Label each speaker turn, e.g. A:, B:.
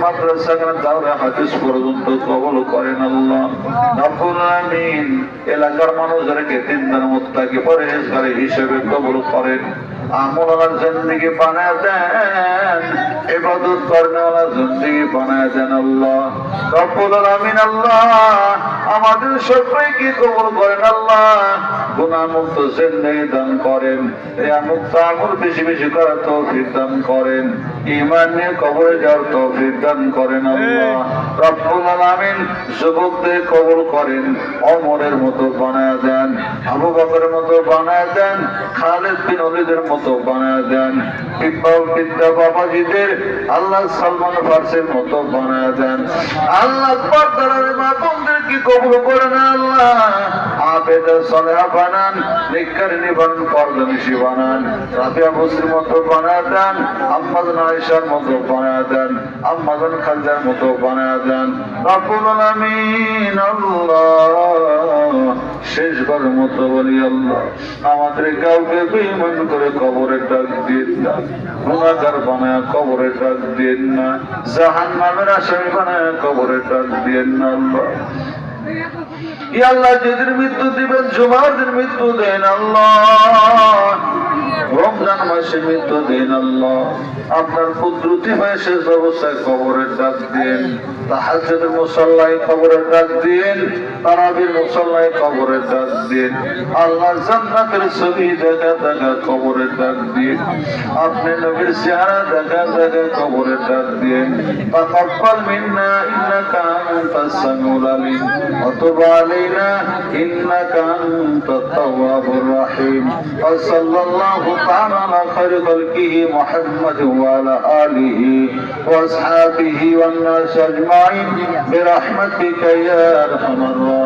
A: মাদ্রাসা দাওরা হাদিস পর্যন্ত কবুল করেন আল্লাহ রব্বুল আমিন। এলাকার মানুষদেরকে দিনদার মুত্তাকি পরহেজগার হিসেবে কবুল করেন। আমলওয়ালা জিন্দেগি বানায় দেন, ইবাদত করেনওয়ালা জিন্দেগি বানায় দেন আল্লাহ রব্বুল আমিন। আল্লাহ আমাদের সবাইকে কবুল করেন আল্লাহ, গুনাহ মুক্ত জিন্দেগি দান করেন, রিয়া মুক্ত আমল বেশি বেশি করার তৌফিক দান করেন, ঈমান নিয়ে কবরে যাওয়ার তৌফিক দান করেন আল্লাহ রব্বুল আমিন। যুবকদের কবুল করেন, ওমরের মতো বানায় দেন, আবু বকরের মতো বানায় দেন, খালিদ বিন ওলীদের মতো বানায় দেন, বিদ্যা বাবাজিদের আল্লাহ সালমান ফারসির মতো বানায় দেন আল্লাহ। পর্দার মাতমদেরকে কবুল করেন আল্লাহ, আবেদা সালেহা বানান, নেককারিনী বানান, পর্দানিশী বানান, রাবিয়া বসরির মতো বানায় দেন, আম্মাজান আয়েশার মতো বানায় দেন, আম্মাজান খাদিজার মতো বানায় দেন রব্বুল আমিন। আল্লাহ শেষবারের মতো বলি আল্লাহ আমাদের কাউকে বেঈমান করে কবরে ডাক দিন না, গুনাহগার বানায় কবরে ডাক দিন না, জাহান্নামের আসামি বানায় কবরে ডাক দিন না আল্লাহ। ইয়া আল্লাহ যেদিন মৃত্যু দিবেন জুমার দিন মৃত্যু দেন আল্লাহ, রমজান মাসে মৃত্যু দেন আল্লাহ। আপনার কুদরতি হয়ে শেষ অবস্থায় কবরের ডাক দিন, তাহাজ্জুদের মুসাল্লায় কবরের ডাক দিন, তারাবির মুসাল্লায় কবরের ডাক দিন আল্লাহ। জান্নাতের ছবি দেখা দেখা কবরের ডাক দিন, আপনি নবীর চেহারা দেখা দেখা কবরের ডাক দিন। তাকাব্বাল মিন্না ইন্নাকা আনতাস সামিউল আলিম ওয়া তুব আলাইনা ইন্নাকা আনতাত তাওয়াবুর রাহিম। ওয়া সাল্লাল্লাহু তাআলা আলা খায়রি খালকিহি মুহাম্মাদ ওয়া আলা আলিহি ওয়া আসহাবিহি ওয়ান নাস আজমাইন বিরহমাতিকা ইয়া আরহামার রাহিমিন।